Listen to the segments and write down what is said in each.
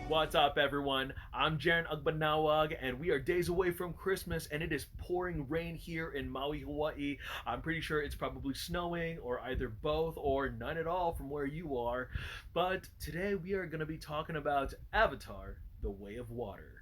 What's up, everyone? I'm Jaren Agbanawag, and we are days away from Christmas, and it is pouring rain here in Maui, Hawaii. I'm pretty sure it's probably snowing, or either both, or none at all from where you are. But today we are going to be talking about Avatar: The Way of Water.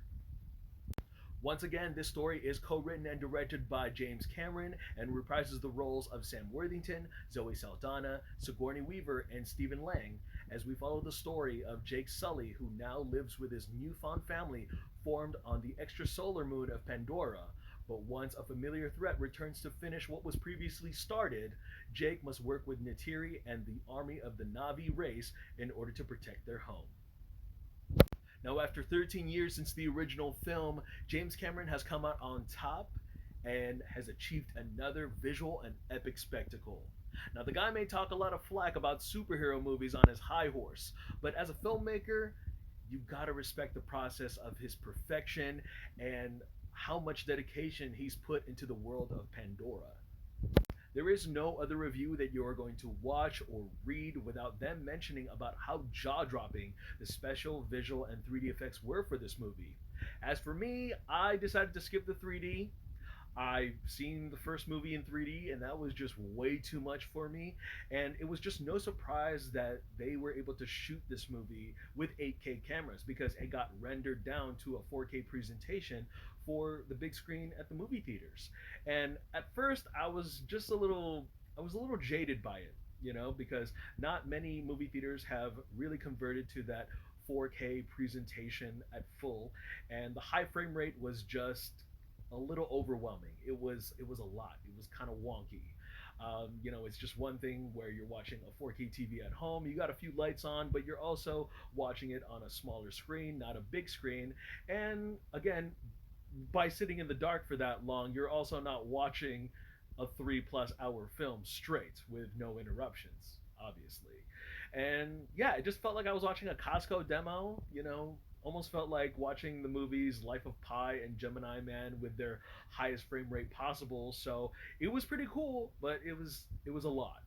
Once again, this story is co-written and directed by James Cameron and reprises the roles of Sam Worthington, Zoe Saldana, Sigourney Weaver, and Stephen Lang as we follow the story of Jake Sully, who now lives with his newfound family formed on the extrasolar moon of Pandora. But once a familiar threat returns to finish what was previously started, Jake must work with Neytiri and the army of the Na'vi race in order to protect their home. Now, after 13 years since the original film, James Cameron has come out on top and has achieved another visual and epic spectacle. Now, the guy may talk a lot of flack about superhero movies on his high horse, but as a filmmaker, you gotta respect the process of his perfection and how much dedication he's put into the world of Pandora. There is no other review that you are going to watch or read without them mentioning about how jaw-dropping the special, visual, and 3D effects were for this movie. As for me, I decided to skip the 3D. I've seen the first movie in 3D, and that was just way too much for me. And it was just no surprise that they were able to shoot this movie with 8K cameras because it got rendered down to a 4K presentation for the big screen at the movie theaters. And at first, I was a little jaded by it, because not many movie theaters have really converted to that 4K presentation at full, and the high frame rate was just a little overwhelming. It was a lot. It was kind of wonky. It's just one thing where you're watching a 4K TV at home. You got a few lights on, but you're also watching it on a smaller screen, not a big screen. And again, by sitting in the dark for that long, you're also not watching a 3+ hour film straight with no interruptions, obviously. And yeah, it just felt like I was watching a Costco demo, almost felt like watching the movies Life of Pi and Gemini Man with their highest frame rate possible. So it was pretty cool, but it was a lot.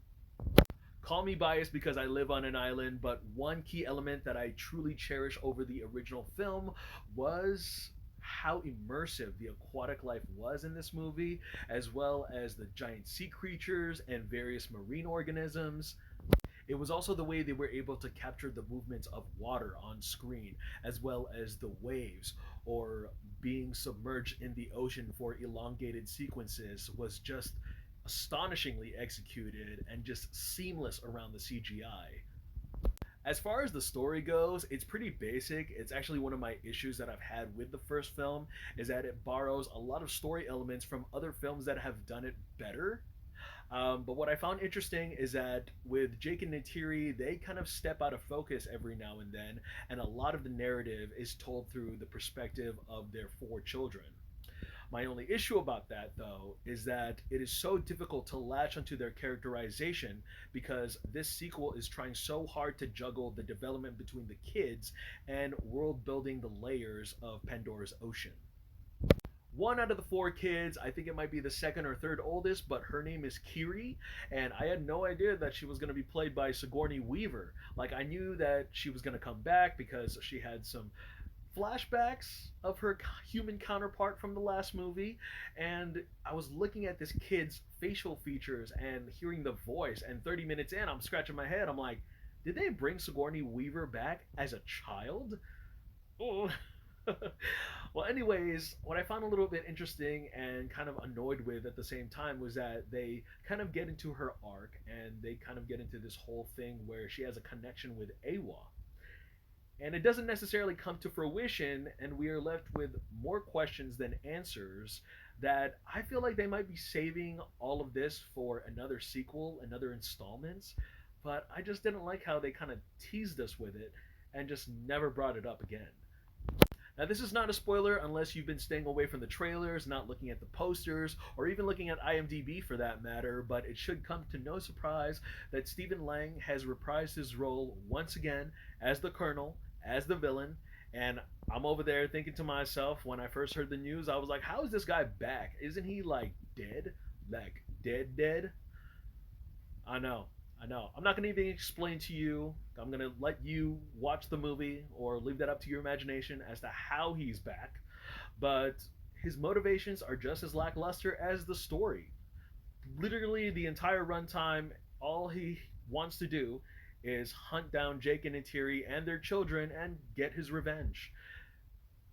Call me biased because I live on an island, but one key element that I truly cherish over the original film was how immersive the aquatic life was in this movie, as well as the giant sea creatures and various marine organisms. It was also the way they were able to capture the movements of water on screen, as well as the waves, or being submerged in the ocean for elongated sequences, was just astonishingly executed and just seamless around the CGI. As far as the story goes, it's pretty basic. It's actually one of my issues that I've had with the first film is that it borrows a lot of story elements from other films that have done it better. But what I found interesting is that with Jake and Neytiri, they kind of step out of focus every now and then, and a lot of the narrative is told through the perspective of their four children. My only issue about that, though, is that it is so difficult to latch onto their characterization because this sequel is trying so hard to juggle the development between the kids and world building the layers of Pandora's ocean. One out of the four kids, I think it might be the second or third oldest, but her name is Kiri, and I had no idea that she was going to be played by Sigourney Weaver. Like, I knew that she was going to come back because she had some flashbacks of her human counterpart from the last movie, and I was looking at this kid's facial features and hearing the voice, and 30 minutes in, I'm scratching my head. I'm like, did they bring Sigourney Weaver back as a child? Oh. Well, anyways, what I found a little bit interesting and kind of annoyed with at the same time was that they kind of get into her arc and they kind of get into this whole thing where she has a connection with Awa. And it doesn't necessarily come to fruition, and we are left with more questions than answers that I feel like they might be saving all of this for another sequel, another installments. But I just didn't like how they kind of teased us with it and just never brought it up again. Now, this is not a spoiler unless you've been staying away from the trailers, not looking at the posters, or even looking at IMDb for that matter, but it should come to no surprise that Stephen Lang has reprised his role once again as the Colonel, as the villain, and I'm over there thinking to myself when I first heard the news, I was like, how is this guy back? Isn't he like dead? Like dead dead? I know. I know. I'm not going to even explain to you. I'm going to let you watch the movie or leave that up to your imagination as to how he's back. But his motivations are just as lackluster as the story. Literally, the entire runtime, all he wants to do is hunt down Jake and Neytiri and their children and get his revenge.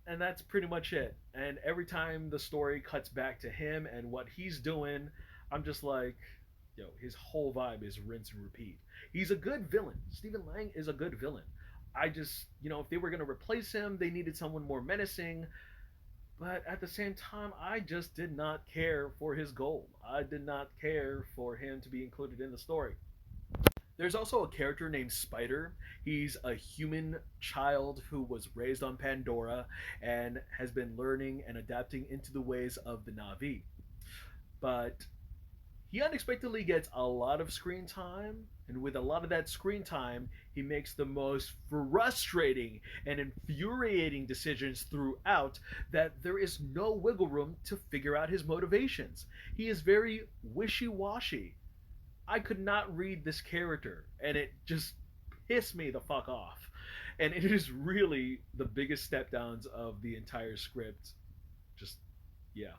And that's pretty much it. And every time the story cuts back to him and what he's doing, I'm just like, his whole vibe is rinse and repeat. He's a good villain. Stephen Lang is a good villain. I just, if they were going to replace him, they needed someone more menacing. But at the same time, I just did not care for his goal. I did not care for him to be included in the story. There's also a character named Spider. He's a human child who was raised on Pandora and has been learning and adapting into the ways of the Na'vi. But he unexpectedly gets a lot of screen time, and with a lot of that screen time, he makes the most frustrating and infuriating decisions throughout that there is no wiggle room to figure out his motivations. He is very wishy washy. I could not read this character, and it just pissed me the fuck off. And it is really the biggest step downs of the entire script. Just, yeah.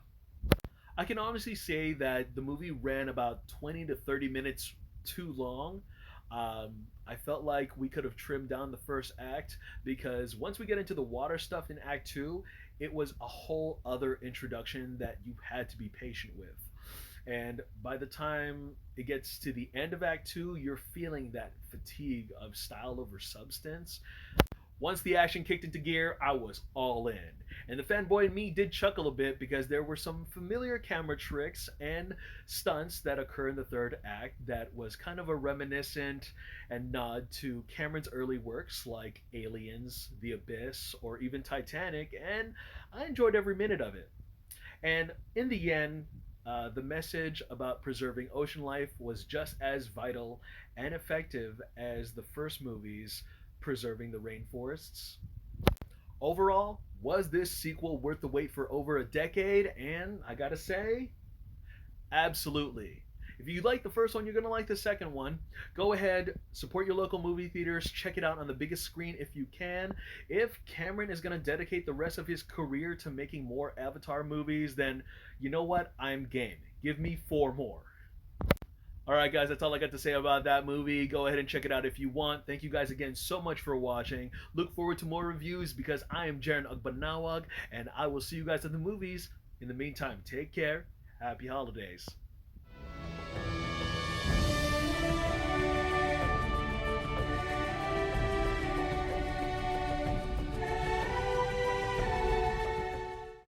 I can honestly say that the movie ran about 20 to 30 minutes too long. I felt like we could have trimmed down the first act because once we get into the water stuff in Act 2, it was a whole other introduction that you had to be patient with. And by the time it gets to the end of Act 2, you're feeling that fatigue of style over substance. Once the action kicked into gear, I was all in. And the fanboy in me did chuckle a bit because there were some familiar camera tricks and stunts that occur in the third act that was kind of a reminiscent and nod to Cameron's early works like Aliens, The Abyss, or even Titanic, and I enjoyed every minute of it. And in the end, the message about preserving ocean life was just as vital and effective as the first movies preserving the rainforests. Overall, was this sequel worth the wait for over a decade? And I gotta say, absolutely. If you like the first one, you're gonna like the second one. Go ahead, support your local movie theaters, check it out on the biggest screen if you can. If Cameron is gonna dedicate the rest of his career to making more Avatar movies, then you know what? I'm game. Give me four more. All right, guys, that's all I got to say about that movie. Go ahead and check it out if you want. Thank you guys again so much for watching. Look forward to more reviews because I am Jaren Ugbanawag, and I will see you guys at the movies. In the meantime, take care. Happy holidays.